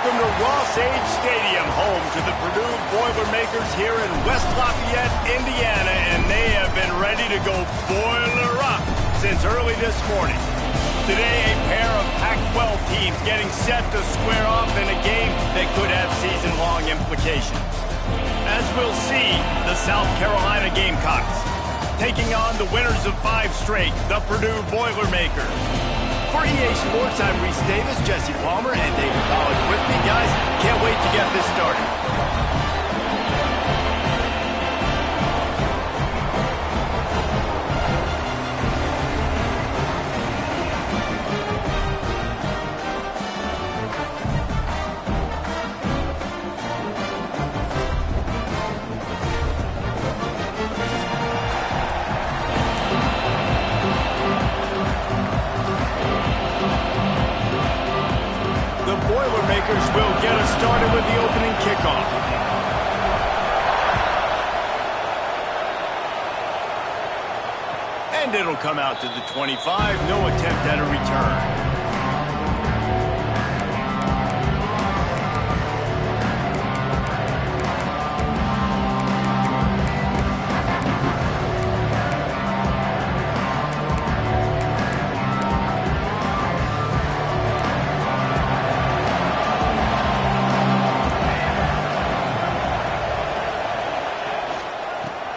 welcome to Ross-Age Stadium, home to the Purdue Boilermakers here in West Lafayette, Indiana, and they have been ready to go boiler up since early this morning. Today, a pair of Pac-12 teams getting set to square off in a game that could have season-long implications. As we'll see, the South Carolina Gamecocks taking on the winners of 5 straight, the Purdue Boilermakers. For EA Sports, I'm Reese Davis, Jesse Palmer, and David Collins with me. Guys, can't wait to get this started. Boilermakers will get us started with the opening kickoff. And it'll come out to the 25. No attempt at a return.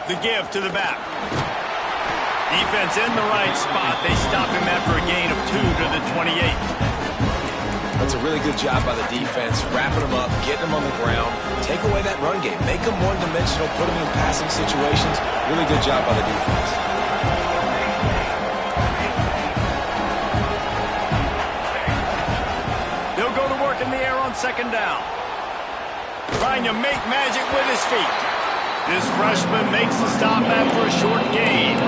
The give to the back. Defense in the right spot. They stop him after a gain of 2 to the 28. That's a really good job by the defense, wrapping him up, getting him on the ground, take away that run game, make him one-dimensional, put him in passing situations. Really good job by the defense. They'll go to work in the air on second down. Trying to make magic with his feet. This freshman makes the stop after a short gain.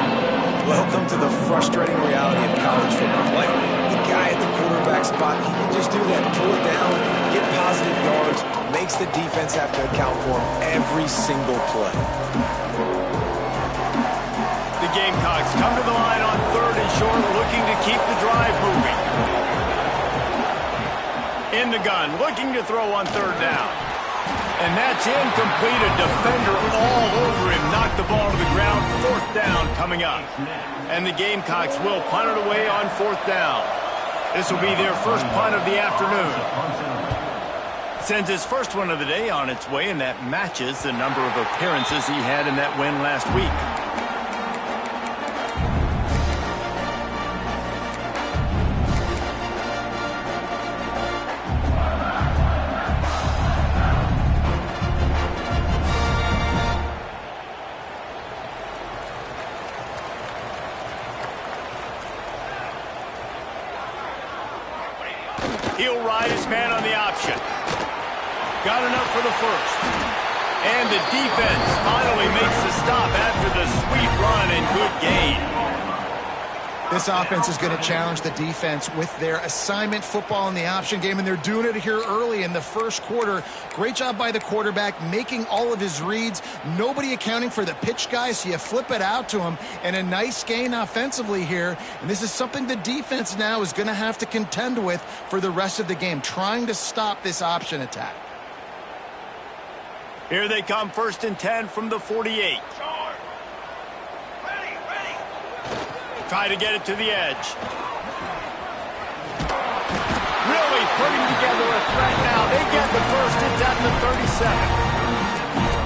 Welcome to the frustrating reality of college football. Like, the guy at the quarterback spot, he can just do that, pull it down, get positive yards, makes the defense have to account for him every single play. The Gamecocks come to the line on 3rd and short, looking to keep the drive moving. In the gun, looking to throw on 3rd down. And that's incomplete. A defender all over him. Knocked the ball to the ground. 4th down coming up. And the Gamecocks will punt it away on 4th down. This will be their first punt of the afternoon. Sends his first one of the day on its way, and that matches the number of appearances he had in that win last week. He'll ride his man on the option. Got enough for the first. And the defense finally makes the stop after the sweet run and good gain. This offense is going to challenge the defense with their assignment football in the option game, and they're doing it here early in the first quarter. Great job by the quarterback, making all of his reads. Nobody accounting for the pitch guy, so you flip it out to him, and a nice gain offensively here. And this is something the defense now is going to have to contend with for the rest of the game, trying to stop this option attack. Here they come, 1st and 10 from the 48. Try to get it to the edge. Really putting together a threat now. They get the first. It's at the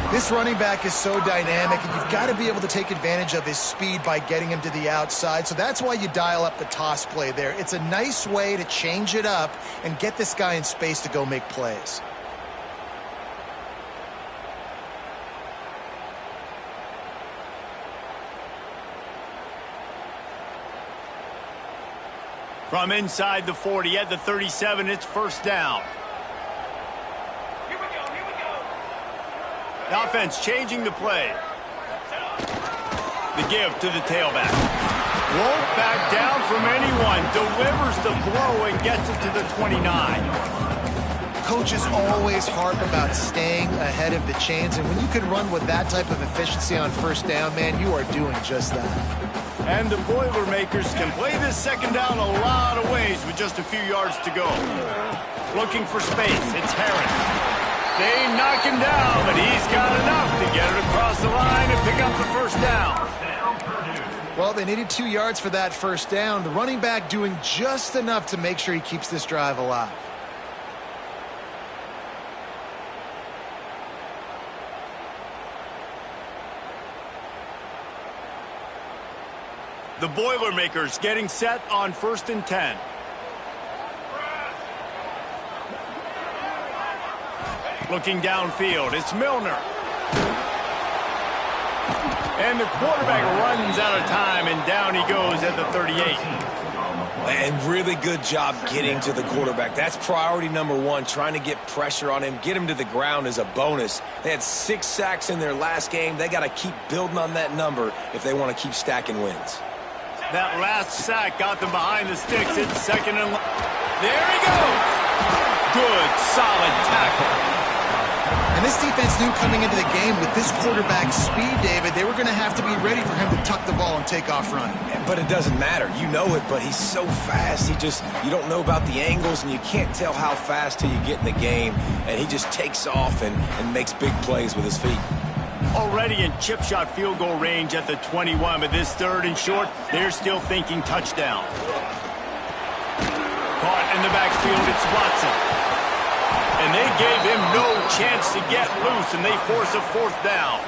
37. This running back is so dynamic, and you've got to be able to take advantage of his speed by getting him to the outside. So that's why you dial up the toss play there. It's a nice way to change it up and get this guy in space to go make plays. From inside the 40 at the 37, it's 1st down. Here we go. The offense changing the play. The give to the tailback. Won't back down from anyone. Delivers the blow and gets it to the 29. Coaches always harp about staying ahead of the chains, and when you can run with that type of efficiency on 1st down, man, you are doing just that. And the Boilermakers can play this second down a lot of ways with just a few yards to go. Looking for space. It's Herron. They knock him down, but he's got enough to get it across the line and pick up the first down. Well, they needed 2 yards for that first down. The running back doing just enough to make sure he keeps this drive alive. The Boilermakers getting set on 1st and 10. Looking downfield, it's Milner. And the quarterback runs out of time, and down he goes at the 38. And really good job getting to the quarterback. That's priority number one, trying to get pressure on him. Get him to the ground is a bonus. They had 6 sacks in their last game. They got to keep building on that number if they want to keep stacking wins. That last sack got them behind the sticks. It's 2nd and... There he goes! Good, solid tackle. And this defense knew coming into the game with this quarterback's speed, David, they were going to have to be ready for him to tuck the ball and take off running. But it doesn't matter. You know it, but he's so fast. You don't know about the angles, and you can't tell how fast till you get in the game. And he just takes off and makes big plays with his feet. Already in chip shot field goal range at the 21, but this 3rd and short, they're still thinking touchdown. Caught in the backfield, it's Watson. And they gave him no chance to get loose, and they force a 4th down.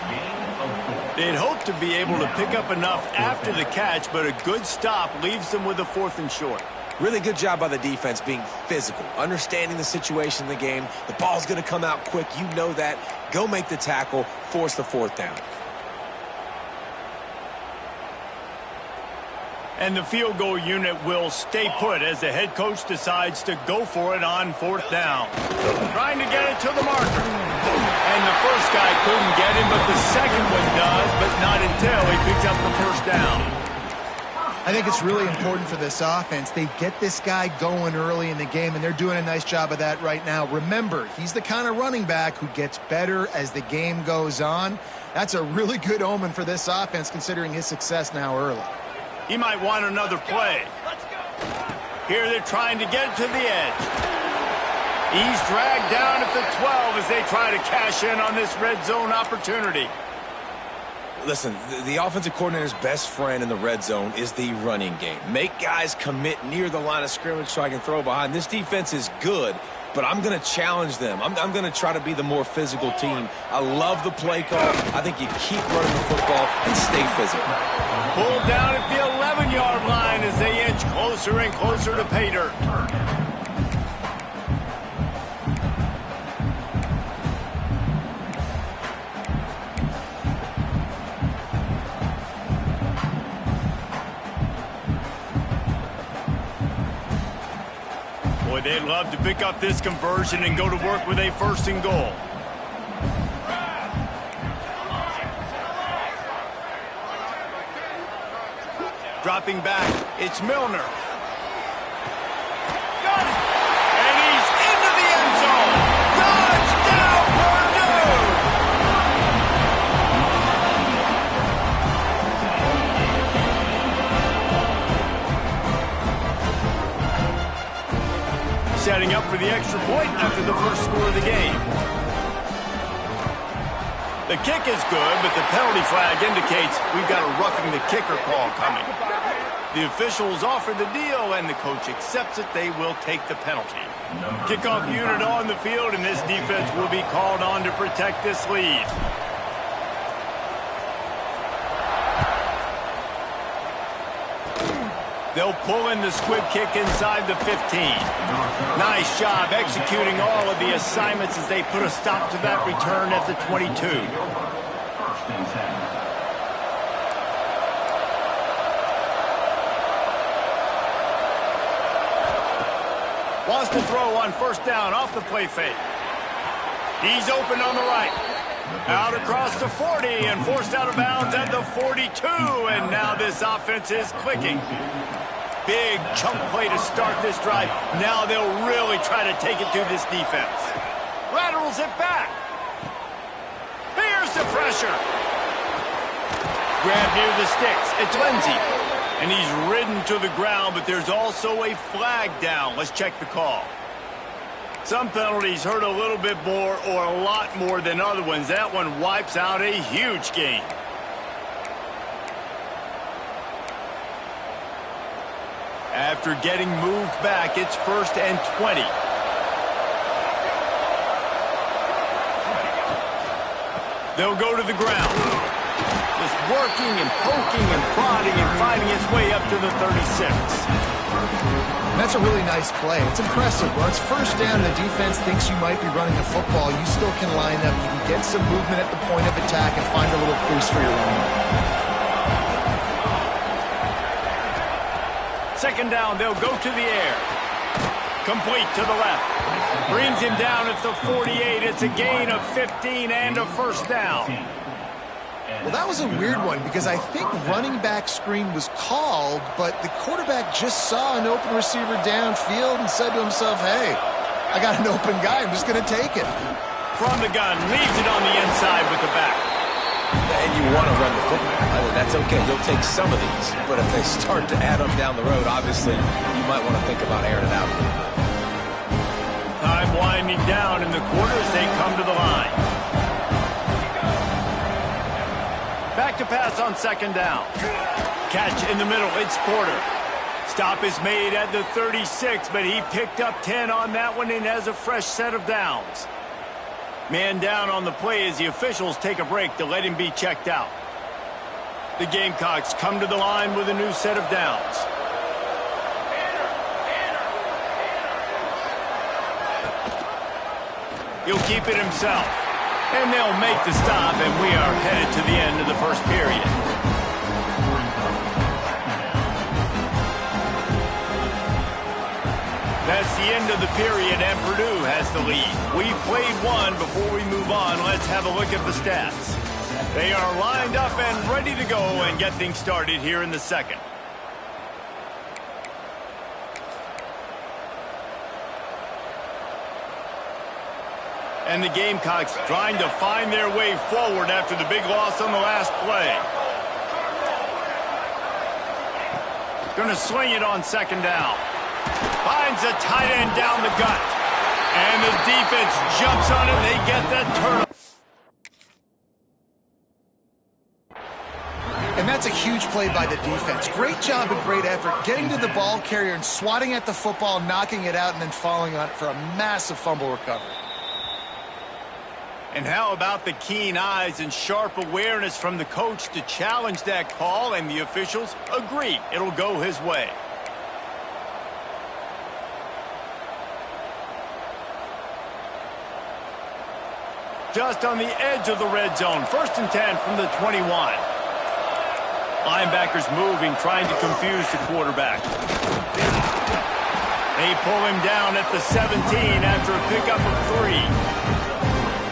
They'd hoped to be able to pick up enough after the catch, but a good stop leaves them with a 4th and short. Really good job by the defense being physical, understanding the situation in the game. The ball's going to come out quick. You know that. Go make the tackle, force the 4th down. And the field goal unit will stay put as the head coach decides to go for it on 4th down. Trying to get it to the marker. And the first guy couldn't get him, but the second one does, but not until he picks up the first down. I think it's really important for this offense. They get this guy going early in the game, and they're doing a nice job of that right now. Remember, he's the kind of running back who gets better as the game goes on. That's a really good omen for this offense, considering his success now early. He might want another play. Here they're trying to get to the edge. He's dragged down at the 12 as they try to cash in on this red zone opportunity. Listen, the offensive coordinator's best friend in the red zone is the running game. Make guys commit near the line of scrimmage so I can throw behind. This defense is good, but I'm going to challenge them. I'm going to try to be the more physical team. I love the play call. I think you keep running the football and stay physical. Pulled down at the 11-yard line as they inch closer and closer to pay dirt. Boy, they'd love to pick up this conversion and go to work with a 1st and goal. Dropping back, it's Milner. Got it! And he's into the end zone! Touchdown, Purdue! Setting up for the extra point after the first score of the game. The kick is good, but the penalty flag indicates we've got a roughing the kicker call coming. The officials offer the deal, and the coach accepts it. They will take the penalty. Kickoff unit on the field, and this defense will be called on to protect this lead. They'll pull in the squib kick inside the 15. Nice job executing all of the assignments as they put a stop to that return at the 22. Wants to throw on 1st down off the play fake. He's open on the right. Out across the 40 and forced out of bounds at the 42. And now this offense is clicking. Big chunk play to start this drive. Now they'll really try to take it to this defense. Laterals it back. Here's the pressure. Grab near the sticks. It's Lindsey. And he's ridden to the ground, but there's also a flag down. Let's check the call. Some penalties hurt a little bit more or a lot more than other ones. That one wipes out a huge game. After getting moved back, it's 1st and 20. They'll go to the ground. Just working and poking and prodding and finding its way up to the 36. That's a really nice play. It's impressive. When it's 1st down and the defense thinks you might be running the football, you still can line up. You can get some movement at the point of attack and find a little crease for your running. 2nd down, they'll go to the air. Complete to the left. Brings him down at the 48. It's a gain of 15 and a 1st down. Well, that was a weird one because I think running back screen was called, but the quarterback just saw an open receiver downfield and said to himself, hey, I got an open guy. I'm just going to take it. From the gun, leaves it on the inside with the back. And you want to run the football. I mean, that's okay. You'll take some of these. But if they start to add up down the road, obviously, you might want to think about airing it out a little bit. Time winding down in the quarter as they come to the line. Back to pass on 2nd down. Catch in the middle. It's Porter. Stop is made at the 36, but he picked up 10 on that one and has a fresh set of downs. Man down on the play as the officials take a break to let him be checked out. The Gamecocks come to the line with a new set of downs. He'll keep it himself. And they'll make the stop, and we are headed to the end of the 1st period. That's the end of the period, and Purdue has the lead. We've played one. Before we move on, let's have a look at the stats. They are lined up and ready to go and get things started here in the 2nd. And the Gamecocks trying to find their way forward after the big loss on the last play. Gonna swing it on 2nd down. Finds a tight end down the gut. And the defense jumps on it. They get that turnover. And that's a huge play by the defense. Great job and great effort getting to the ball carrier and swatting at the football, knocking it out, and then falling on it for a massive fumble recovery. And how about the keen eyes and sharp awareness from the coach to challenge that call, and the officials agree it'll go his way. Just on the edge of the red zone. 1st and 10 from the 21. Linebackers moving, trying to confuse the quarterback. They pull him down at the 17 after a pickup of 3.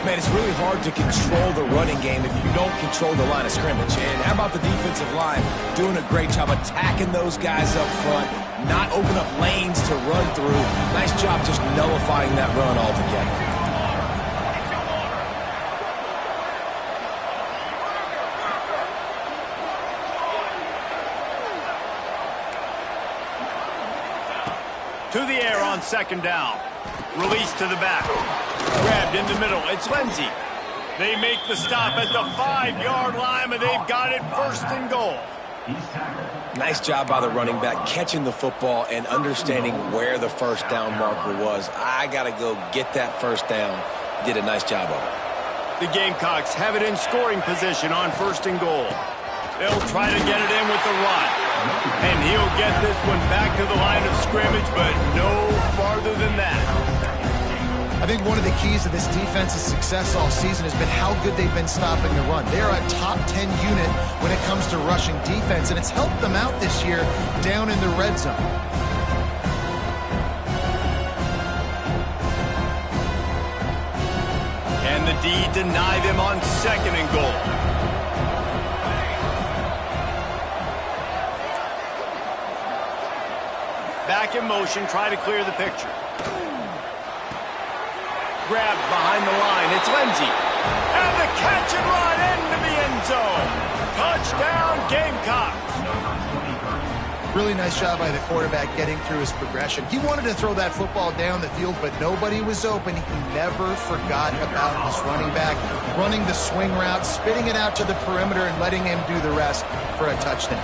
Man, it's really hard to control the running game if you don't control the line of scrimmage. And how about the defensive line doing a great job attacking those guys up front, not open up lanes to run through. Nice job just nullifying that run altogether. To the air on 2nd down. Release to the back. Grabbed in the middle. It's Lindsey. They make the stop at the 5-yard line, and they've got it 1st and goal. Nice job by the running back, catching the football and understanding where the 1st down marker was. I got to go get that 1st down. Did a nice job of it. The Gamecocks have it in scoring position on 1st and goal. They'll try to get it in with the run. And he'll get this one back to the line of scrimmage, but no farther than that. I think one of the keys to this defense's success all season has been how good they've been stopping the run. They're a top 10 unit when it comes to rushing defense, and it's helped them out this year down in the red zone. And the D deny them on 2nd and goal. Back in motion, try to clear the picture. Grabbed behind the line, it's Lindsey. And the catch and run into the end zone. Touchdown, Gamecocks. Really nice job by the quarterback getting through his progression. He wanted to throw that football down the field, but nobody was open. He never forgot about his running back, running the swing route, spitting it out to the perimeter, and letting him do the rest for a touchdown.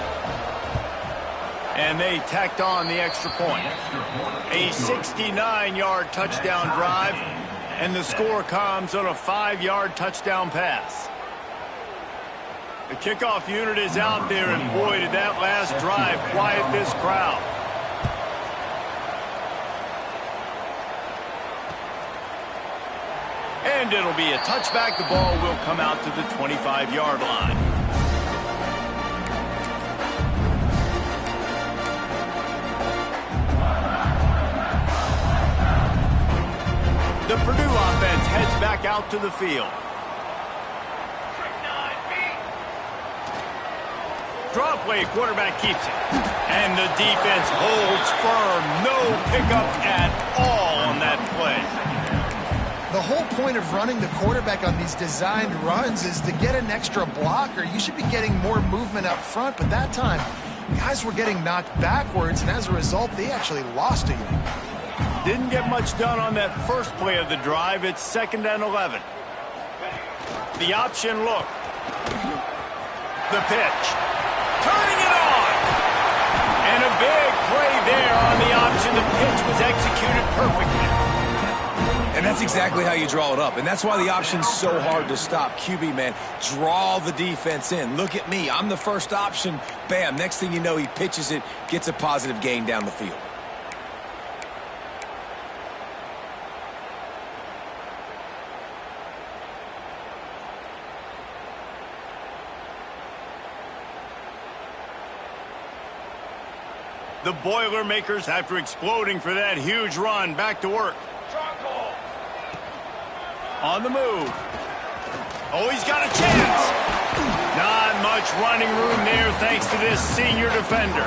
And they tacked on the extra point. A 69-yard touchdown drive, and the score comes on a 5-yard touchdown pass. The kickoff unit is out there, and boy, did that last drive quiet this crowd. And it'll be a touchback. The ball will come out to the 25-yard line. The Purdue offense heads back out to the field. Draw play, quarterback keeps it. And the defense holds firm. No pickup at all on that play. The whole point of running the quarterback on these designed runs is to get an extra blocker. You should be getting more movement up front, but that time, guys were getting knocked backwards, and as a result, they actually lost a yard. Didn't get much done on that first play of the drive. It's 2nd and 11. The option look. The pitch. Turning it on. And a big play there on the option. The pitch was executed perfectly. And that's exactly how you draw it up. And that's why the option's so hard to stop. QB, man, draw the defense in. Look at me. I'm the first option. Bam. Next thing you know, he pitches it, gets a positive gain down the field. The Boilermakers, after exploding for that huge run, back to work. On the move. Oh, he's got a chance. Not much running room there thanks to this senior defender.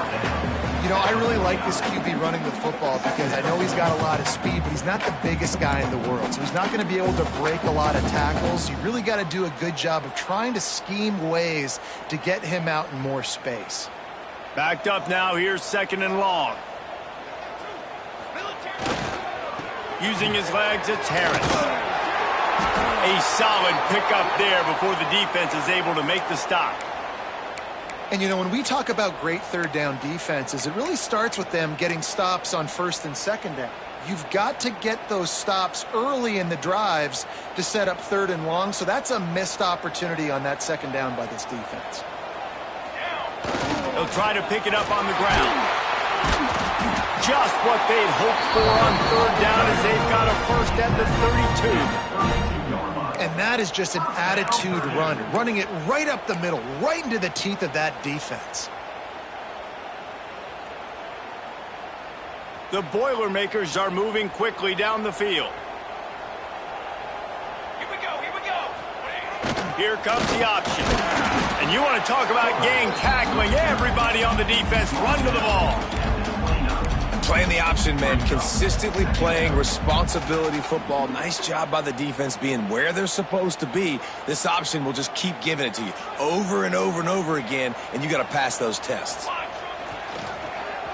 You know, I really like this QB running the football because I know he's got a lot of speed, but he's not the biggest guy in the world. So he's not going to be able to break a lot of tackles. You really got to do a good job of trying to scheme ways to get him out in more space. Backed up now, here's 2nd and long. Using his legs, it's Harris. A solid pickup there before the defense is able to make the stop. And, you know, when we talk about great third down defenses, it really starts with them getting stops on 1st and 2nd down. You've got to get those stops early in the drives to set up 3rd and long, so that's a missed opportunity on that 2nd down by this defense. They'll try to pick it up on the ground. Just what they'd hoped for on 3rd down as they've got a first at the 32. And that is just an attitude run, running it right up the middle, right into the teeth of that defense. The Boilermakers are moving quickly down the field. Here we go, here we go. Here comes the option. And you want to talk about gang tackling. Everybody on the defense run to the ball. Playing the option, man. Consistently playing responsibility football. Nice job by the defense being where they're supposed to be. This option will just keep giving it to you over and over and over again, and you got to pass those tests.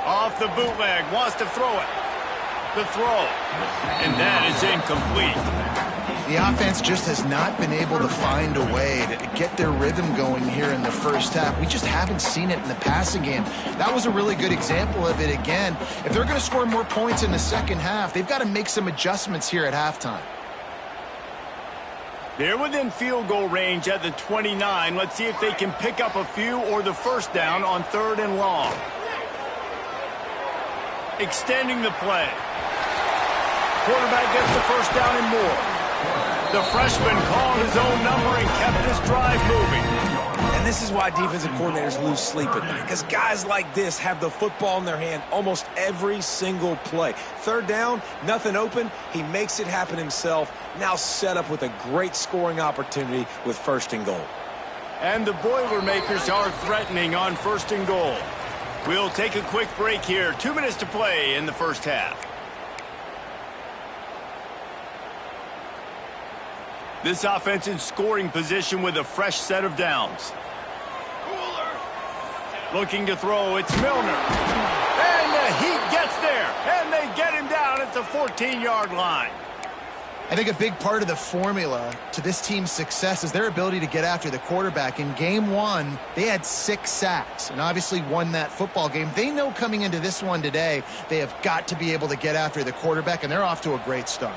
Off the bootleg. Wants to throw it. The throw. And that is incomplete. The offense just has not been able to find a way to get their rhythm going here in the first half. We just haven't seen it in the passing game. That was a really good example of it again. If they're going to score more points in the second half, they've got to make some adjustments here at halftime. They're within field goal range at the 29. Let's see if they can pick up a few or the first down on 3rd and long. Extending the play. Quarterback gets the first down and more. The freshman called his own number and kept this drive moving. And this is why defensive coordinators lose sleep at night, because guys like this have the football in their hand almost every single play. 3rd down, nothing open. He makes it happen himself. Now set up with a great scoring opportunity with 1st and goal. And the Boilermakers are threatening on 1st and goal. We'll take a quick break here. 2 minutes to play in the first half. This offense in scoring position with a fresh set of downs. Looking to throw, it's Milner. And the Heat gets there, and they get him down at the 14-yard line. I think a big part of the formula to this team's success is their ability to get after the quarterback. In game one, they had 6 sacks and obviously won that football game. They know coming into this one today, they have got to be able to get after the quarterback, and they're off to a great start.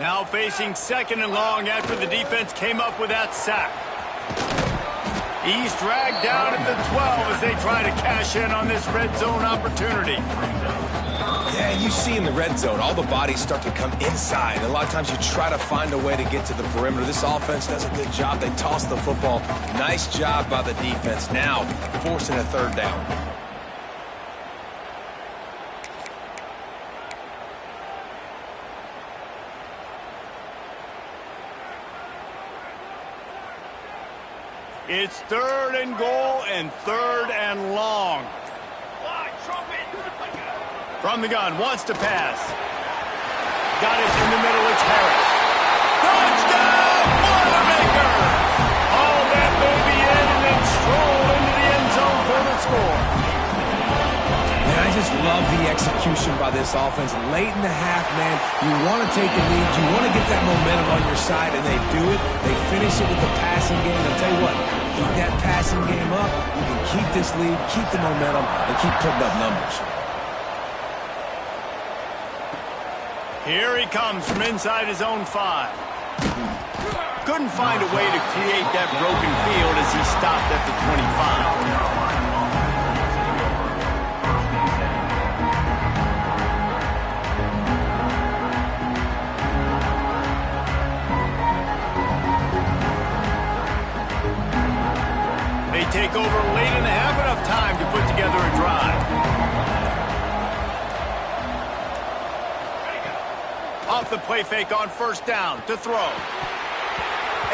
Now facing 2nd and long after the defense came up with that sack. He's dragged down at the 12 as they try to cash in on this red zone opportunity. Yeah, you see in the red zone, all the bodies start to come inside. A lot of times you try to find a way to get to the perimeter. This offense does a good job. They toss the football. Nice job by the defense. Now forcing a 3rd down. It's 3rd and goal and 3rd and long. From the gun, wants to pass. Got it in the middle, it's Harris. Touchdown, Boilermaker! All that baby in and then stroll into the end zone for the score. Man, I just love the execution by this offense. Late in the half, man, you want to take the lead. You want to get that momentum on your side, and they do it. They finish it with the passing game. I'll tell you what, keep that passing game up. You can keep this lead, keep the momentum, and keep putting up numbers. Here he comes from inside his own 5. Couldn't find a way to create that broken field as he stopped at the 25. They take over late and have enough time to put together a drive. Off the play fake on 1st down to throw.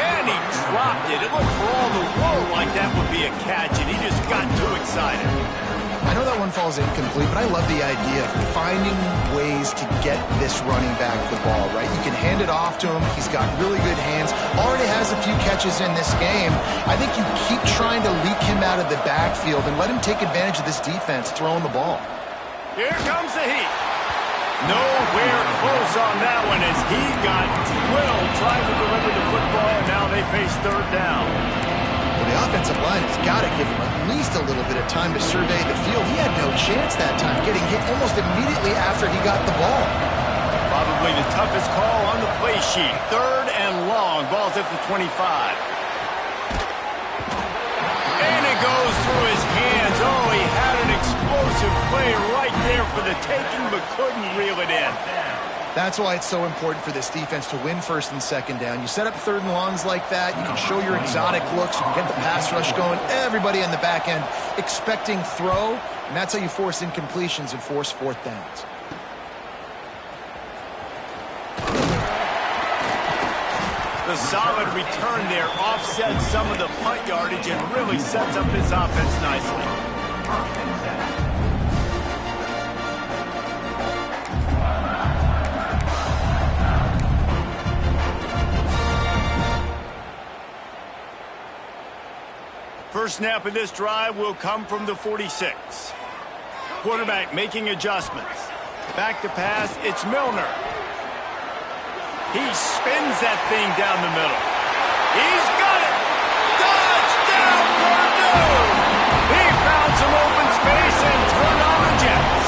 And he dropped it. It looked for all the world like that would be a catch, and he just got too excited. I know that one falls incomplete, but I love the idea of finding ways to get this running back the ball, right? You can hand it off to him. He's got really good hands. Already has a few catches in this game. I think you keep trying to leak him out of the backfield and let him take advantage of this defense throwing the ball. Here comes the Heat. Nowhere close on that one as he got drilled trying to deliver the football, and now they face 3rd down. Well, the offensive line has got to give him at least a little bit of time to survey the field. He had no chance that time, getting hit almost immediately after he got the ball. Probably the toughest call on the play sheet. 3rd and long. Ball's at the 25. And it goes through his hands. Oh, he had an explosive play right there for the taking, but couldn't reel it in. That's why it's so important for this defense to win 1st and 2nd down. You set up 3rd and longs like that, you can show your exotic looks, you can get the pass rush going, everybody on the back end expecting throw, and that's how you force incompletions and force 4th downs. The solid return there offsets some of the punt yardage and really sets up this offense nicely. First snap of this drive will come from the 46. Quarterback making adjustments. Back to pass, it's Milner. He spins that thing down the middle. He's got it! Touchdown, Purdue! He found some open space and turned on the Jets.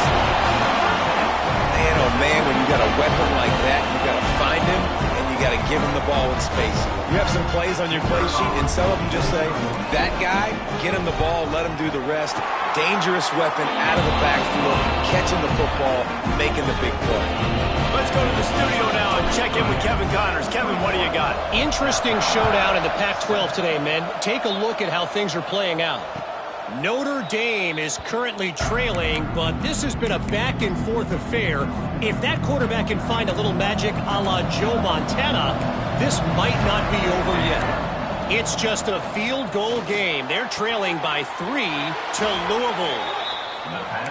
Man, oh man, when you got a weapon like that, you got to find him, and you got to give him the ball in space. You have some plays on your play sheet, and some of them just say, that guy, get him the ball, let him do the rest. Dangerous weapon out of the backfield, catching the football, making the big play. Let's go to the studio now and check in with Kevin Connors. Kevin, what do you got? Interesting showdown in the Pac-12 today, men. Take a look at how things are playing out. Notre Dame is currently trailing, but this has been a back-and-forth affair. If that quarterback can find a little magic a la Joe Montana, this might not be over yet. It's just a field goal game. They're trailing by 3 to Louisville.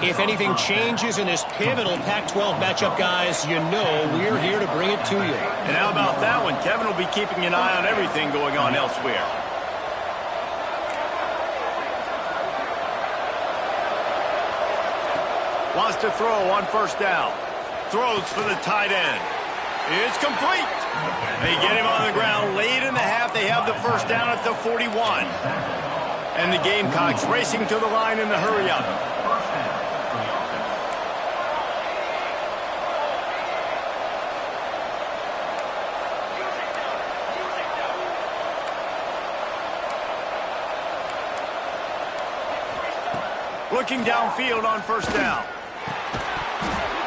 If anything changes in this pivotal Pac-12 matchup, guys, you know we're here to bring it to you. And how about that one? Kevin will be keeping an eye on everything going on elsewhere. Wants to throw on first down. Throws for the tight end. It's complete. They get him on the ground late in the half. They have the first down at the 41. And the Gamecocks racing to the line in the hurry-up. Looking downfield on first down.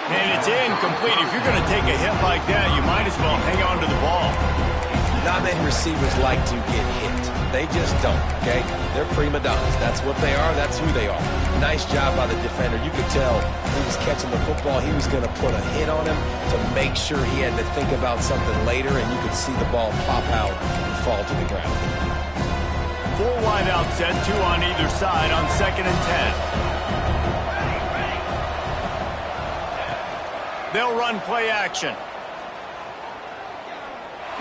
And it's incomplete. If you're going to take a hit like that, you might as well hang on to the ball. Not many receivers like to get hit. They just don't, okay? They're prima donnas. That's what they are. That's who they are. Nice job by the defender. You could tell he was catching the football. He was going to put a hit on him to make sure he had to think about something later, and you could see the ball pop out and fall to the ground. 4 wide out set, 2 on either side on 2nd and 10. They'll run play action.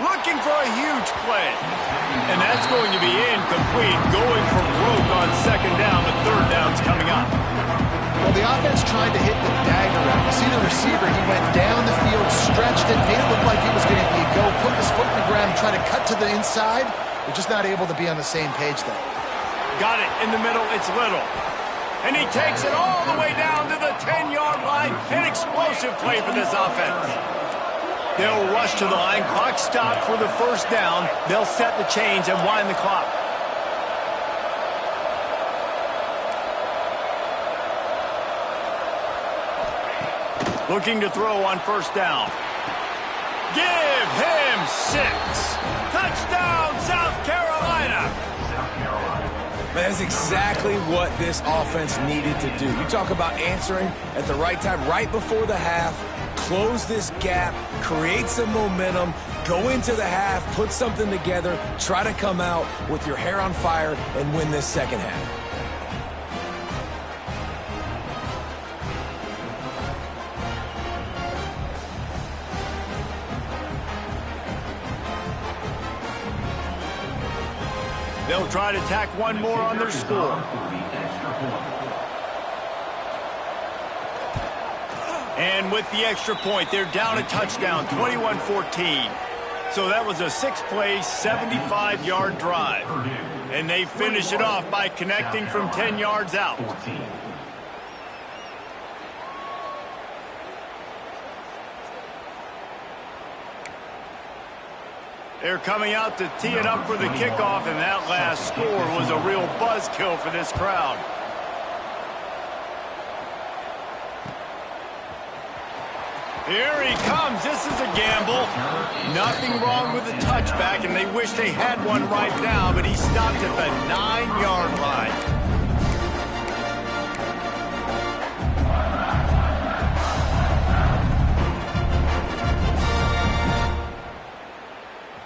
Looking for a huge play. And that's going to be incomplete. Going for broke on 2nd down, but 3rd down's coming up. Well, the offense tried to hit the dagger route. You see the receiver, he went down the field, stretched it, made it look like he was going to go, put his foot in the ground, try to cut to the inside. We're just not able to be on the same page there. Got it in the middle. It's Little. And he takes it all the way down to the 10-yard line. An explosive play for this offense. They'll rush to the line. Clock stopped for the first down. They'll set the chains and wind the clock. Looking to throw on first down. Give him 6. Touchdown, South Carolina. That's exactly what this offense needed to do. You talk about answering at the right time, right before the half, close this gap, create some momentum, go into the half, put something together, try to come out with your hair on fire and win this second half. They'll try to tack one more on their score. And with the extra point, they're down a touchdown, 21-14. So that was a 6-play, 75-yard drive. And they finish it off by connecting from 10 yards out. They're coming out to tee it up for the kickoff, and that last score was a real buzzkill for this crowd. Here he comes. This is a gamble. Nothing wrong with the touchback, and they wish they had one right now, but he stopped at the 9-yard line.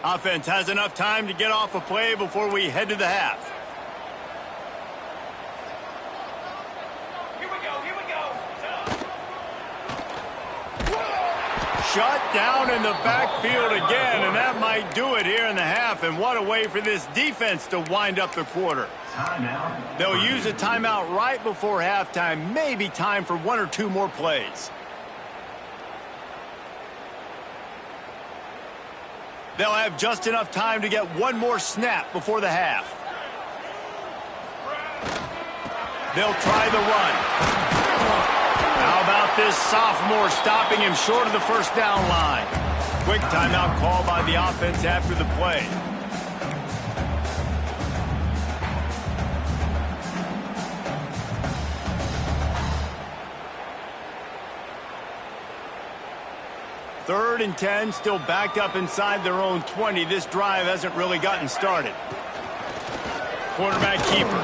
Offense has enough time to get off a play before we head to the half. Here we go. Shut down in the backfield again, and that might do it here in the half. And what a way for this defense to wind up the quarter. They'll use a timeout right before halftime. Maybe time for 1 or 2 more plays. They'll have just enough time to get one more snap before the half. They'll try the run. How about this sophomore stopping him short of the first down line? Quick timeout call by the offense after the play. Third and 10, still backed up inside their own 20. This drive hasn't really gotten started. Quarterback keeper.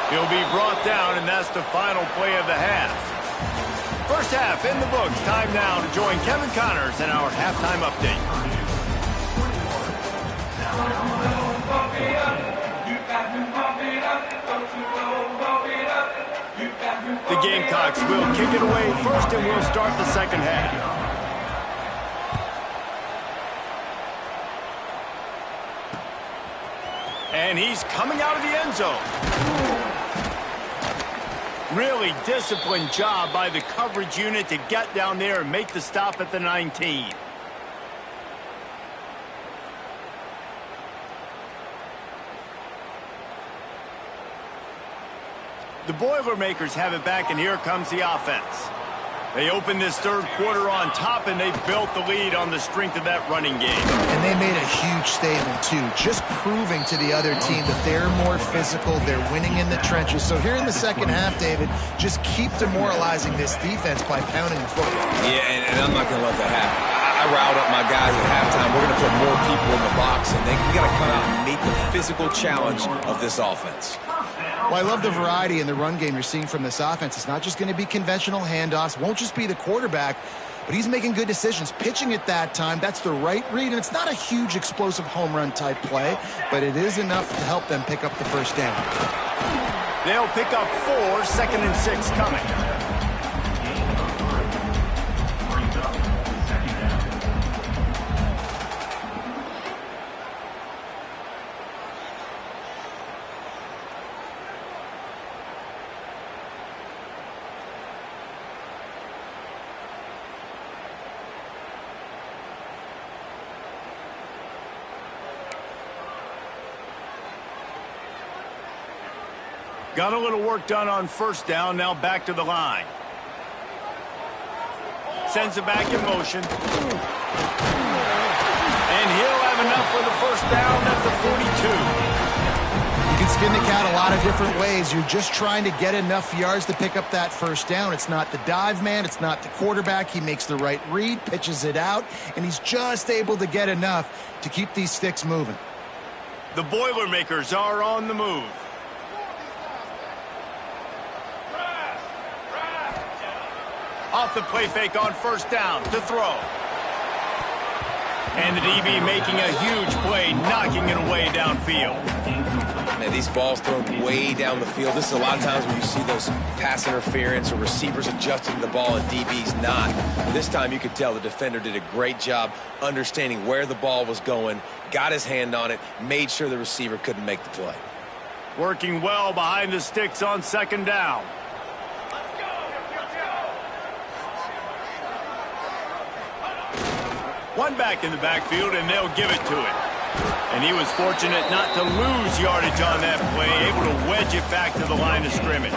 He'll be brought down, and that's the final play of the half. First half in the books. Time now to join Kevin Connors in our halftime update. The Gamecocks will kick it away first, and we'll start the second half. And he's coming out of the end zone. Really disciplined job by the coverage unit to get down there and make the stop at the 19. The Boilermakers have it back, and here comes the offense. They open this third quarter on top, and they built the lead on the strength of that running game. And they made a huge statement, too, just proving to the other team that they're more physical, they're winning in the trenches. So here in the second half, David, just keep demoralizing this defense by pounding the football. Yeah, and I'm not going to let that happen. I riled up my guys at halftime. We're going to put more people in the box, and we got to come out and meet the physical challenge of this offense. Well, I love the variety in the run game you're seeing from this offense. It's not just going to be conventional handoffs. Won't just be the quarterback, but he's making good decisions. Pitching at that time, that's the right read. And it's not a huge explosive home run type play, but it is enough to help them pick up the first down. They'll pick up 4, 2nd and 6 coming. Got a little work done on first down, now back to the line. Sends it back in motion. And he'll have enough for the first down at the 42. You can skin the cat a lot of different ways. You're just trying to get enough yards to pick up that first down. It's not the dive man. It's not the quarterback. He makes the right read, pitches it out, and he's just able to get enough to keep these sticks moving. The Boilermakers are on the move. Off the play fake on first down to throw. And the DB making a huge play, knocking it away downfield. Man, these balls thrown way down the field. This is a lot of times when you see those pass interference or receivers adjusting the ball and DB's not. This time you could tell the defender did a great job understanding where the ball was going, got his hand on it, made sure the receiver couldn't make the play. Working well behind the sticks on second down. One back in the backfield, and they'll give it to him. And he was fortunate not to lose yardage on that play, able to wedge it back to the line of scrimmage.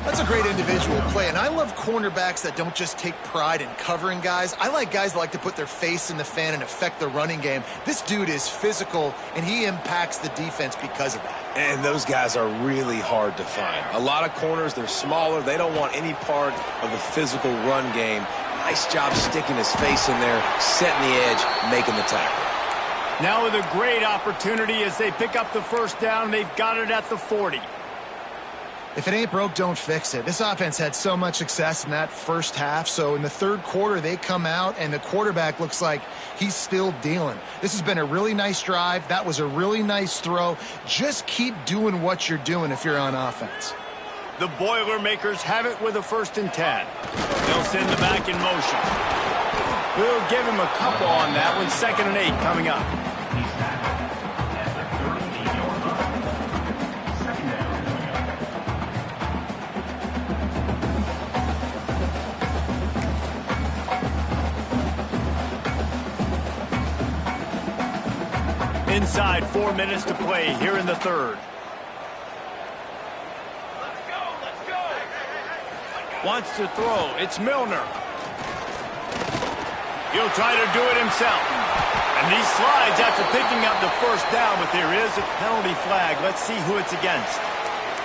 That's a great individual play, and I love cornerbacks that don't just take pride in covering guys. I like guys that like to put their face in the fan and affect the running game. This dude is physical, and he impacts the defense because of that. And those guys are really hard to find. A lot of corners, they're smaller. They don't want any part of the physical run game. Nice job sticking his face in there, setting the edge, making the tackle. Now with a great opportunity as they pick up the first down, they've got it at the 40. If it ain't broke, don't fix it. This offense had so much success in that first half, so in the third quarter they come out and the quarterback looks like he's still dealing. This has been a really nice drive. That was a really nice throw. Just keep doing what you're doing if you're on offense. The Boilermakers have it with a 1st and 10. They'll send the back in motion. We'll give him a couple on that one. 2nd and 8 coming up. Inside 4 minutes to play here in the third. Wants to throw. It's Milner. He'll try to do it himself. And he slides after picking up the first down, but there is a penalty flag. Let's see who it's against.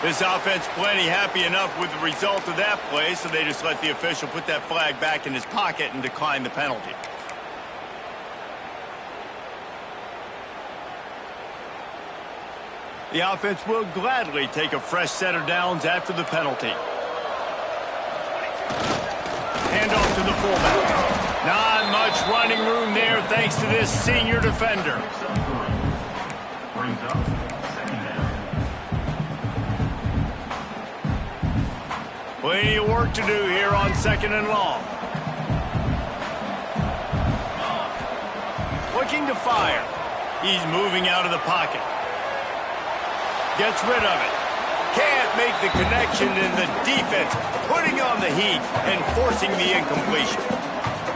This offense plenty happy enough with the result of that play, so they just let the official put that flag back in his pocket and decline the penalty. The offense will gladly take a fresh set of downs after the penalty. Handoff to the fullback. Not much running room there thanks to this senior defender. Plenty of work to do here on 2nd and long. Looking to fire. He's moving out of the pocket. Gets rid of it. Can't make the connection, and the defense putting on the heat and forcing the incompletion.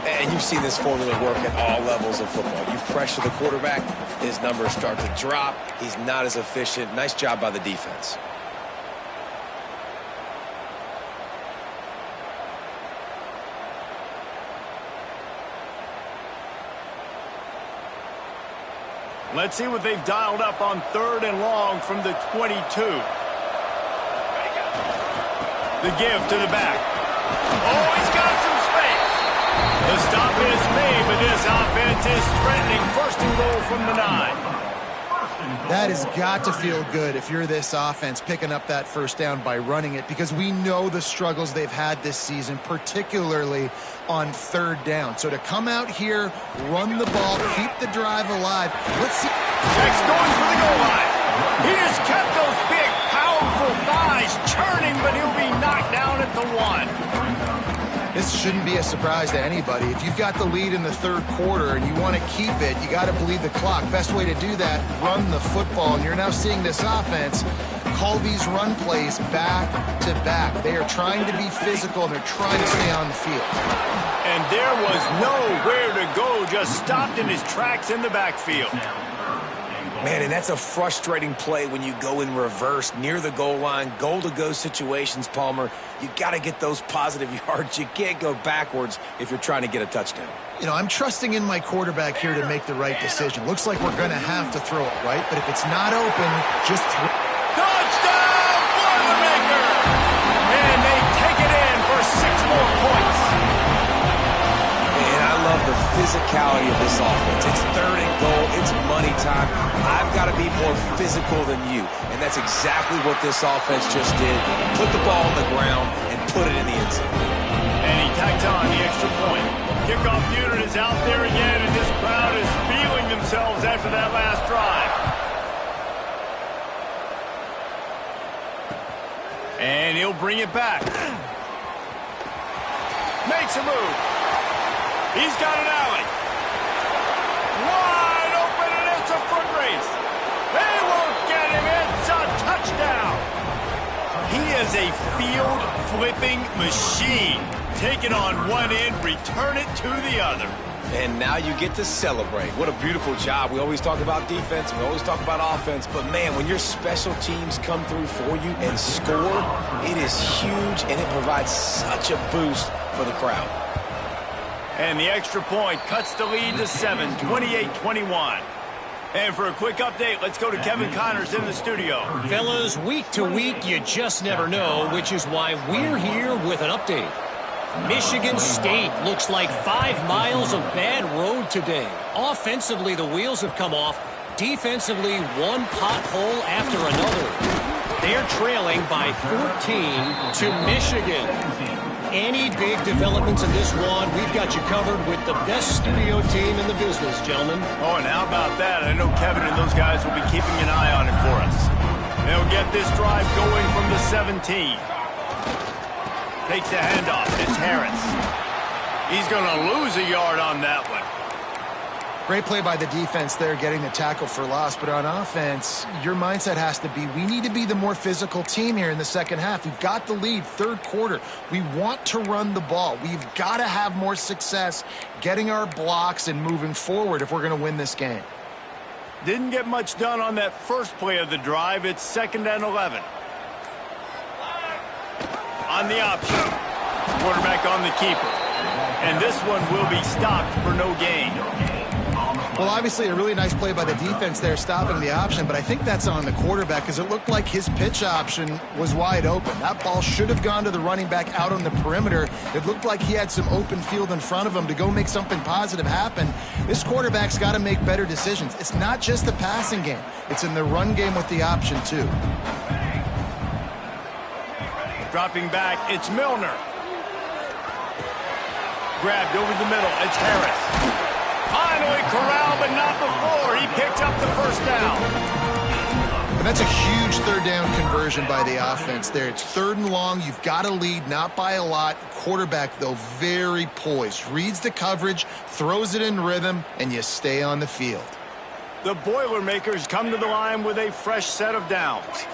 And you've seen this formula work at all levels of football. You pressure the quarterback, his numbers start to drop. He's not as efficient. Nice job by the defense. Let's see what they've dialed up on 3rd and long from the 22. The give to the back. Oh, he's got some space. The stop is made, but this offense is threatening 1st and goal from the 9. That has got to feel good if you're this offense picking up that 1st down by running it, because we know the struggles they've had this season, particularly on 3rd down. So to come out here, run the ball, keep the drive alive. Let's see. Jack's going for the goal line. He just kept those big, powerful thighs churning, but he'll be knocked down at the 1. This shouldn't be a surprise to anybody. If you've got the lead in the 3rd quarter and you want to keep it, you got to bleed the clock. Best way to do that, run the football. And you're now seeing this offense call these run plays back to back. They are trying to be physical, and they're trying to stay on the field. And there was nowhere to go, just stopped in his tracks in the backfield. Man, and that's a frustrating play when you go in reverse near the goal line, goal-to-go situations, Palmer. You got to get those positive yards. You can't go backwards if you're trying to get a touchdown. You know, I'm trusting in my quarterback here to make the right decision. Looks like we're going to have to throw it, right? But if it's not open, just throw. Touchdown, Boilermaker! And they take it in for 6 more points. And I love the physicality of this offense. It's 3rd and goal. It's money time. I've got to be more physical than you. And that's exactly what this offense just did. Put the ball on the ground and put it in the end zone. And he tacked on the extra point. Kickoff unit is out there again, and this crowd is feeling themselves after that last drive. And he'll bring it back. Makes a move. He's got an alley. Wide open, and it's a foot race. They won't get him. It's a touchdown. He is a field-flipping machine. Take it on one end, return it to the other. And now you get to celebrate. What a beautiful job. We always talk about defense. We always talk about offense. But, man, when your special teams come through for you and score, it is huge, and it provides such a boost for the crowd. And the extra point cuts the lead to 7, 28-21. And for a quick update, let's go to Kevin Connors in the studio. Fellas, week to week, you just never know, which is why we're here with an update. Michigan State looks like 5 miles of bad road today. Offensively, the wheels have come off. Defensively, one pothole after another. They're trailing by 14 to Michigan. Any big developments in this one, we've got you covered with the best studio team in the business, gentlemen. Oh, and how about that? I know Kevin and those guys will be keeping an eye on it for us. They'll get this drive going from the 17. Takes the handoff. It's Harris. He's going to lose a yard on that one. Great play by the defense there, getting the tackle for loss. But on offense, your mindset has to be, we need to be the more physical team here in the second half. We've got the lead, 3rd quarter. We want to run the ball. We've got to have more success getting our blocks and moving forward if we're going to win this game. Didn't get much done on that first play of the drive. It's 2nd and 11. On the option. Quarterback on the keeper. And this one will be stopped for no gain. Well, obviously a really nice play by the defense there, stopping the option, but I think that's on the quarterback because it looked like his pitch option was wide open. That ball should have gone to the running back out on the perimeter. It looked like he had some open field in front of him to go make something positive happen. This quarterback's got to make better decisions. It's not just the passing game. It's in the run game with the option, too. Dropping back, it's Milner. Grabbed over the middle, it's Harris. Finally corralled, but not before. He picked up the 1st down. And that's a huge 3rd down conversion by the offense there. It's 3rd and long. You've got to lead, not by a lot. Quarterback, though, very poised. Reads the coverage, throws it in rhythm, and you stay on the field. The Boilermakers come to the line with a fresh set of downs.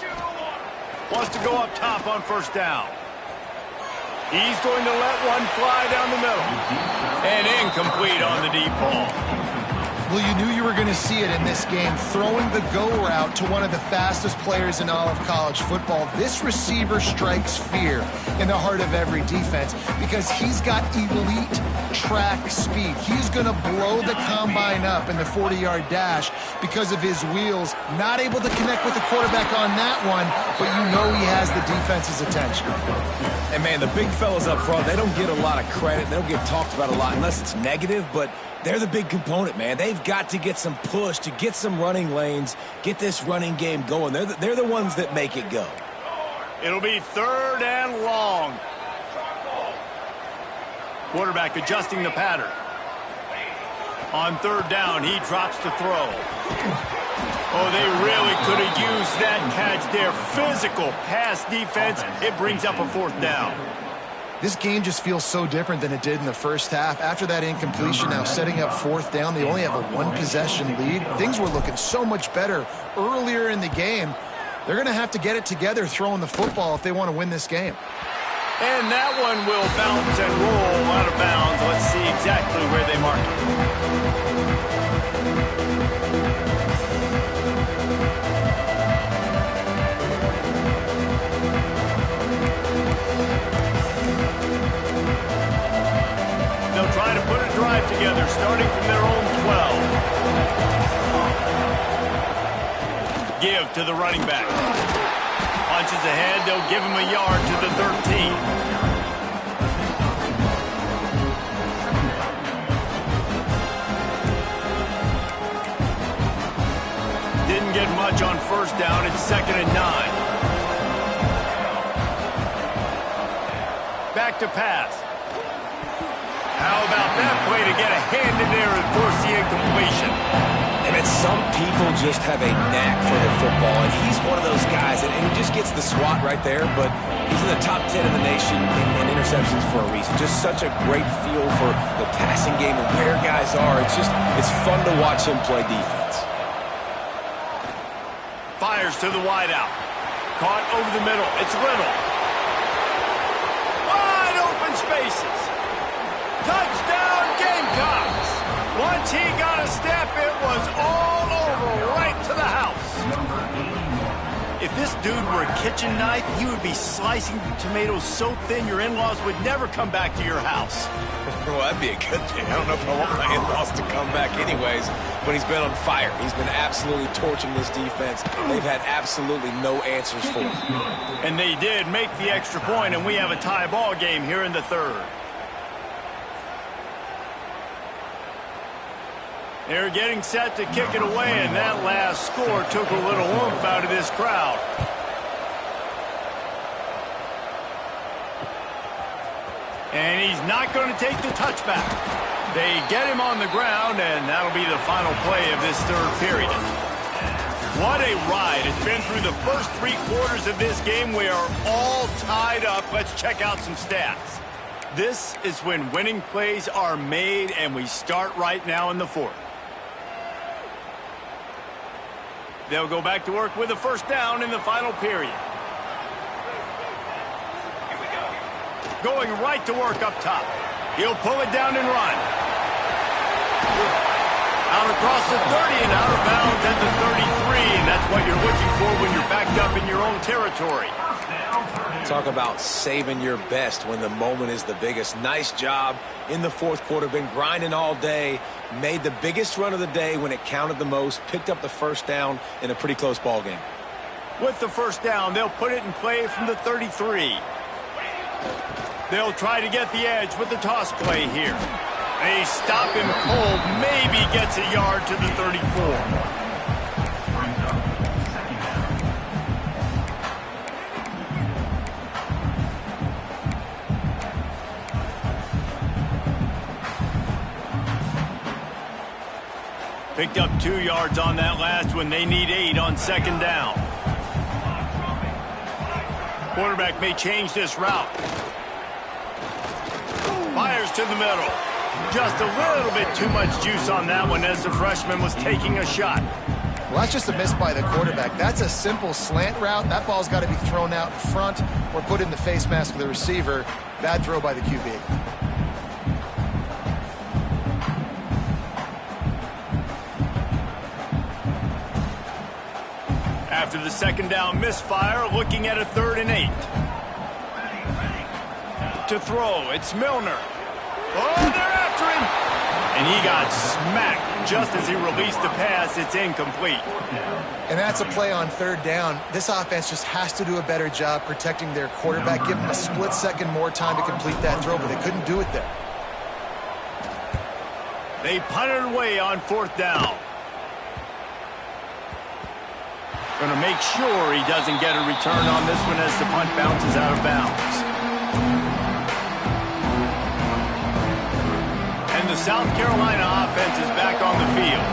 Wants to go up top on first down. He's going to let one fly down the middle. And incomplete on the deep ball. Well, you knew you were going to see it in this game. Throwing the go route to one of the fastest players in all of college football. This receiver strikes fear in the heart of every defense because he's got elite track speed. He's going to blow the combine up in the 40-yard dash because of his wheels. Not able to connect with the quarterback on that one, but you know he has the defense's attention. And, man, the big fellas up front, they don't get a lot of credit. They don't get talked about a lot unless it's negative, but they're the big component, man. They've got to get some push, to get some running lanes, get this running game going. They're the ones that make it go. It'll be 3rd and long. Quarterback adjusting the pattern. On 3rd down, he drops to throw. Oh, they really could have used that catch there. Physical pass defense. It brings up a 4th down. This game just feels so different than it did in the first half. After that incompletion, now setting up 4th down, they only have a 1-possession lead. Things were looking so much better earlier in the game. They're going to have to get it together throwing the football if they want to win this game. And that one will bounce and roll out of bounds. Let's see exactly where they mark it. Trying to put a drive together, starting from their own 12. Give to the running back. Punches ahead, they'll give him a yard to the 13. Didn't get much on first down, it's 2nd and 9. Back to pass. How about that play to get a hand in there and force the incompletion? And some people just have a knack for the football, and he's one of those guys, and he just gets the swat right there, but he's in the top 10 in the nation in interceptions for a reason. Just such a great feel for the passing game and where guys are. It's fun to watch him play defense. Fires to the wideout. Caught over the middle. It's Little. Wide open spaces. Touchdown Gamecocks! Once he got a step, it was all over right to the house. If this dude were a kitchen knife, he would be slicing tomatoes so thin your in-laws would never come back to your house. Well, that'd be a good thing. I don't know if I want my in-laws to come back anyways, but he's been on fire. He's been absolutely torching this defense. They've had absolutely no answers for him. And they did make the extra point, and we have a tie ball game here in the 3rd. They're getting set to kick it away, and that last score took a little oomph out of this crowd. And he's not going to take the touchback. They get him on the ground, and that'll be the final play of this 3rd period. What a ride. It's been through the first 3 quarters of this game. We are all tied up. Let's check out some stats. This is when winning plays are made, and we start right now in the 4th. They'll go back to work with a 1st down in the final period. Going right to work up top. He'll pull it down and run. Out across the 30 and out of bounds at the 33. And that's what you're looking for when you're backed up in your own territory. Talk about saving your best when the moment is the biggest. Nice job in the 4th quarter. Been grinding all day. Made the biggest run of the day when it counted the most. Picked up the 1st down in a pretty close ball game. With the 1st down, they'll put it in play from the 33. They'll try to get the edge with the toss play here. They stop him cold. Maybe gets a yard to the 34. Picked up 2 yards on that last one. They need 8 on 2nd down. Quarterback may change this route. Fires to the middle. Just a little bit too much juice on that one as the freshman was taking a shot. Well, that's just a miss by the quarterback. That's a simple slant route. That ball's got to be thrown out in front or put in the face mask of the receiver. Bad throw by the QB. After the second down misfire, looking at a 3rd and 8. To throw, it's Milner. Oh, they're after him! And he got smacked just as he released the pass. It's incomplete. And that's a play on 3rd down. This offense just has to do a better job protecting their quarterback. Give him a split second more time to complete that throw, but they couldn't do it there. They punted away on 4th down. Going to make sure he doesn't get a return on this one as the punt bounces out of bounds. And the South Carolina offense is back on the field.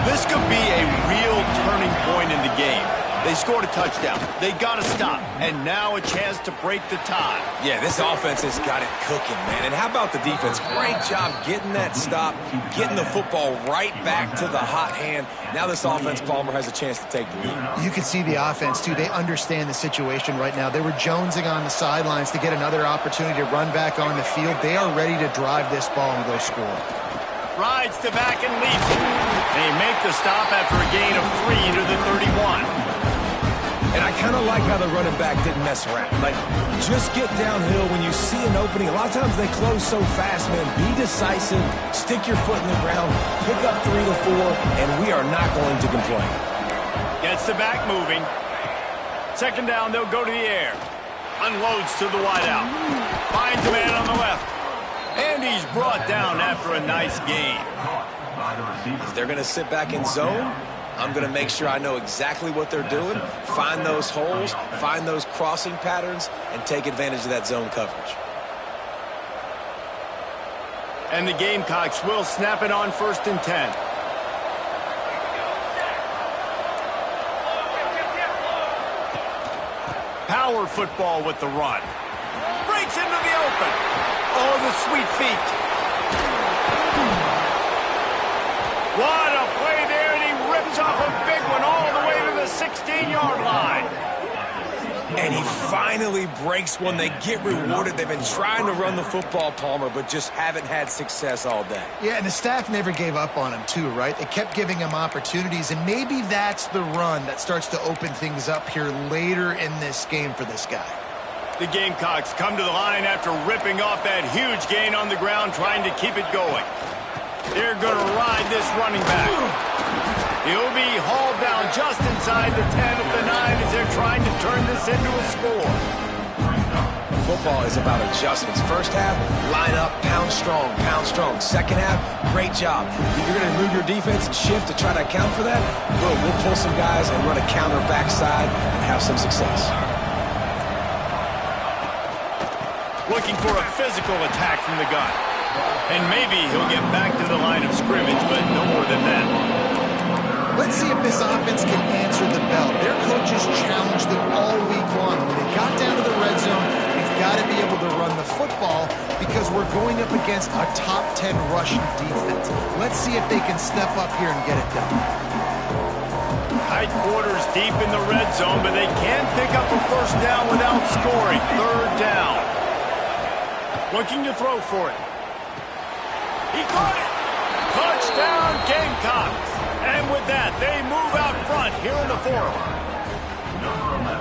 This could be a real turning point in the game. They scored a touchdown. They got to stop. And now a chance to break the tie. Yeah, this offense has got it cooking, man. And how about the defense? Great job getting that stop, getting the football right back to the hot hand. Now this offense, Palmer, has a chance to take the lead. You can see the offense, too. They understand the situation right now. They were jonesing on the sidelines to get another opportunity to run back on the field. They are ready to drive this ball and go score. Rides to back and leaps it. They make the stop after a gain of 3 to the 31. And I kind of like how the running back didn't mess around. Like, just get downhill when you see an opening. A lot of times they close so fast, man. Be decisive, stick your foot in the ground, pick up 3 to 4, and we are not going to complain. Gets the back moving. 2nd down, they'll go to the air. Unloads to the wideout. Finds a man on the left. And he's brought down after a nice gain. If they're going to sit back in zone, I'm going to make sure I know exactly what they're doing, find those holes, find those crossing patterns, and take advantage of that zone coverage. And the Gamecocks will snap it on 1st and 10. Power football with the run. Breaks into the open. Oh, the sweet feet. What a play there, and he rips off a big one all the way to the 16-yard line. And he finally breaks one. They get rewarded. They've been trying to run the football, Palmer, but just haven't had success all day. Yeah, and the staff never gave up on him, too, right? They kept giving him opportunities, and maybe that's the run that starts to open things up here later in this game for this guy. The Gamecocks come to the line after ripping off that huge gain on the ground, trying to keep it going. They're going to ride this running back. He'll be hauled down just inside the 10 at the 9 as they're trying to turn this into a score. Football is about adjustments. First half, line up, pound strong, pound strong. Second half, great job. If you're going to move your defense and shift to try to account for that, boom, we'll pull some guys and run a counter backside and have some success. Looking for a physical attack from the gun. And maybe he'll get back to the line of scrimmage, but no more than that. Let's see if this offense can answer the bell. Their coaches challenged them all week long. When they got down to the red zone, we've got to be able to run the football because we're going up against a top 10 rushing defense. Let's see if they can step up here and get it done. Tight quarters deep in the red zone, but they can't pick up a 1st down without scoring. 3rd down. Looking to throw for it. He caught it. Touchdown, Gamecocks. And with that, they move out front here in the 4th.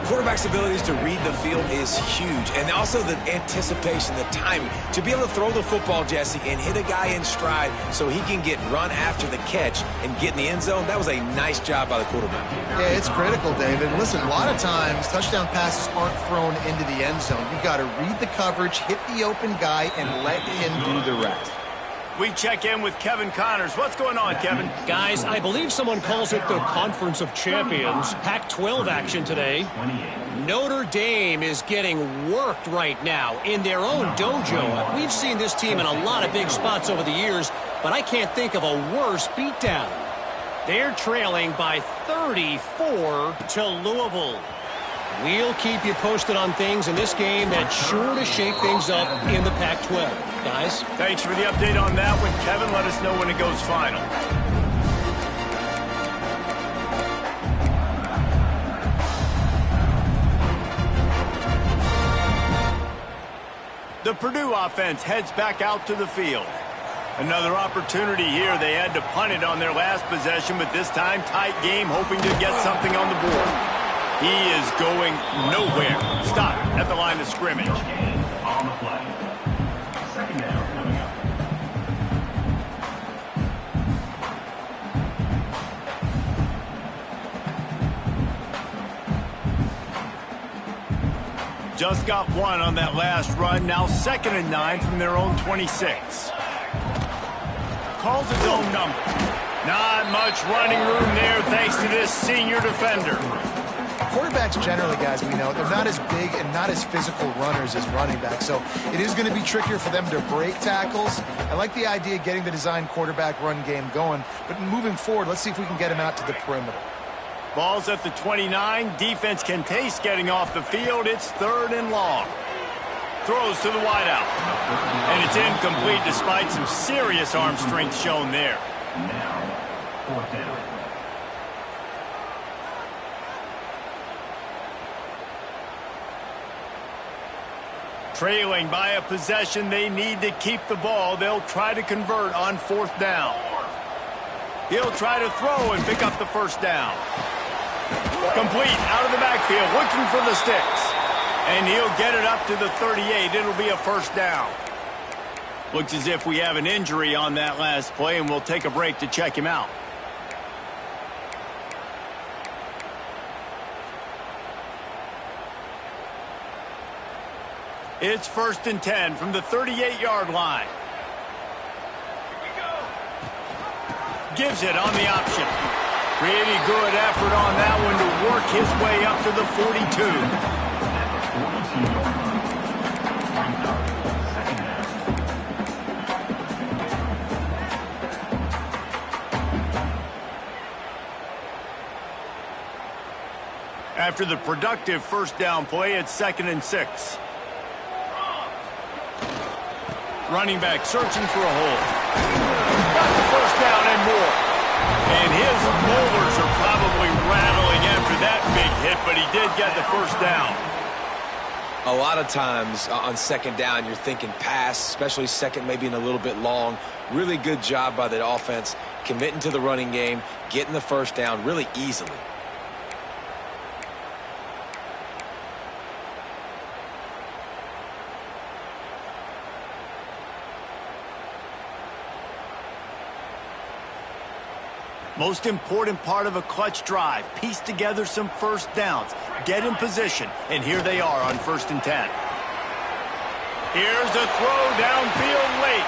Quarterback's abilities to read the field is huge, and also the anticipation, the timing. To be able to throw the football, Jesse, and hit a guy in stride so he can get run after the catch and get in the end zone, that was a nice job by the quarterback. Yeah, it's critical, David. Listen, a lot of times, touchdown passes aren't thrown into the end zone. You've got to read the coverage, hit the open guy, and let him do the rest. We check in with Kevin Connors. What's going on, Kevin? Guys, I believe someone calls it the Conference of Champions. Pac-12 action today. Notre Dame is getting worked right now in their own dojo. We've seen this team in a lot of big spots over the years, but I can't think of a worse beatdown. They're trailing by 34 to Louisville. We'll keep you posted on things in this game that's sure to shake things up in the Pac-12. Guys? Thanks for the update on that one, Kevin. Let us know when it goes final. The Purdue offense heads back out to the field. Another opportunity here. They had to punt it on their last possession, but this time tight game, hoping to get something on the board. He is going nowhere. Stop at the line of scrimmage. On the play. Second down coming up. Just got one on that last run. Now 2nd and 9 from their own 26. Calls his own number. Not much running room there thanks to this senior defender. Quarterbacks generally, guys, we know, they're not as big and not as physical runners as running backs, so it is going to be trickier for them to break tackles. I like the idea of getting the design quarterback run game going, but moving forward, let's see if we can get him out to the perimeter. Ball's at the 29. Defense can taste getting off the field. It's 3rd and long. Throws to the wideout. And it's incomplete despite some serious arm strength shown there. Now, 4th down. Trailing by a possession, they need to keep the ball. They'll try to convert on 4th down. He'll try to throw and pick up the 1st down. Complete out of the backfield, looking for the sticks. And he'll get it up to the 38. It'll be a 1st down. Looks as if we have an injury on that last play, and we'll take a break to check him out. It's 1st and 10 from the 38-yard line. Gives it on the option. Pretty good effort on that one to work his way up to the 42. After the productive 1st down play, it's 2nd and 6. Running back searching for a hole. Got the 1st down and more. And his molars are probably rattling after that big hit, but he did get the 1st down. A lot of times on 2nd down, you're thinking pass, especially 2nd, maybe in a little bit long. Really good job by the offense, committing to the running game, getting the 1st down really easily. Most important part of a clutch drive, piece together some 1st downs, get in position, and here they are on 1st and 10. Here's a throw downfield late.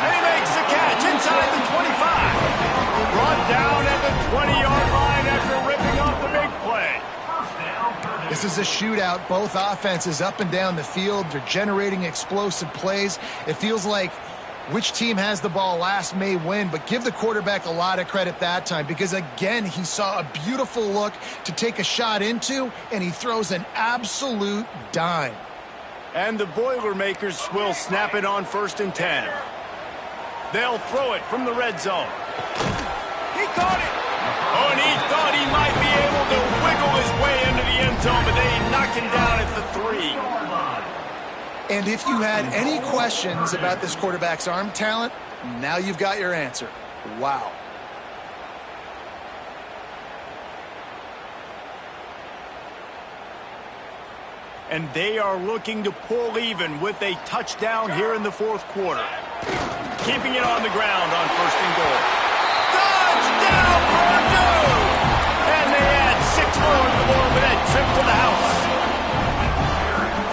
And he makes the catch inside the 25. Brought down at the 20-yard line after ripping off the big play. This is a shootout. Both offenses up and down the field. They're generating explosive plays. It feels like which team has the ball last may win, but give the quarterback a lot of credit that time because, again, he saw a beautiful look to take a shot into, and he throws an absolute dime. And the Boilermakers will snap it on 1st and 10. They'll throw it from the red zone. He caught it. Oh, and he thought he might be able to wiggle his way into the end zone, but they knock him down at the 3. And if you had any questions about this quarterback's arm talent, now you've got your answer. Wow. And they are looking to pull even with a touchdown here in the 4th quarter. Keeping it on the ground on 1st and goal. Touchdown, Purdue! And they add 6 more to the board with that trip to the house.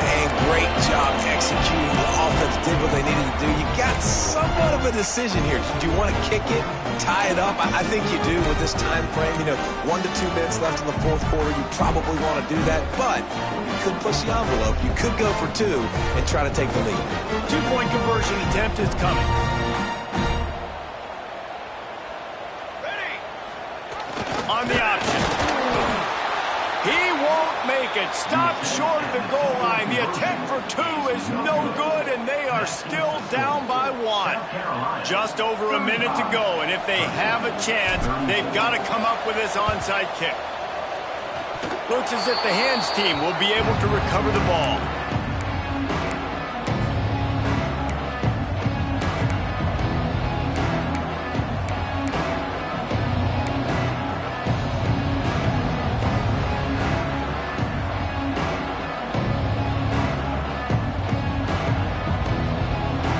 And great job executing. The offense did what they needed to do. You got somewhat of a decision here. Do you want to kick it, tie it up? I think you do with this time frame. 1 to 2 minutes left in the 4th quarter. You probably want to do that, but you could push the envelope. You could go for 2 and try to take the lead. 2-point conversion attempt is coming. Ready. On the option. He won't make it. Stopped short of the goal line. The attempt for 2 is no good, and they are still down by 1. Just over a minute to go, and if they have a chance, they've got to come up with this onside kick. Looks as if the hands team will be able to recover the ball.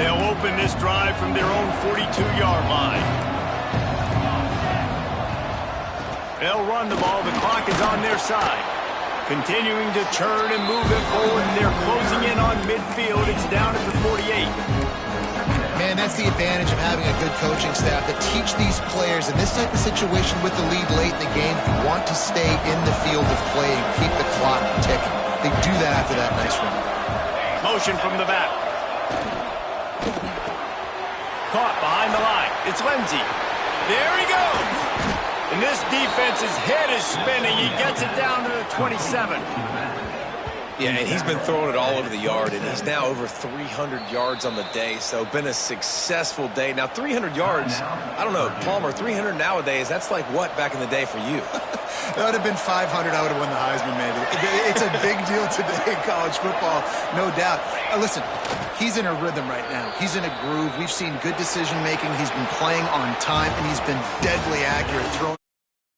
They'll open this drive from their own 42-yard line. They'll run the ball. The clock is on their side. Continuing to turn and move it forward. They're closing in on midfield. It's down at the 48. Man, that's the advantage of having a good coaching staff to teach these players in this type of situation with the lead late in the game. You want to stay in the field of play and keep the clock ticking. They do that after that nice run. Motion from the back. Caught behind the line. It's Lindsey. There he goes. And this defense's head is spinning. He gets it down to the 27. Yeah, and he's been throwing it all over the yard, and he's now over 300 yards on the day, so been a successful day. Now, 300 yards, I don't know, Palmer, 300 nowadays, that's like what back in the day for you? That would have been 500. I would have won the Heisman, maybe. It's a big deal today in college football, no doubt. Listen, he's in a rhythm right now. He's in a groove. We've seen good decision-making. He's been playing on time, and he's been deadly accurate throwing.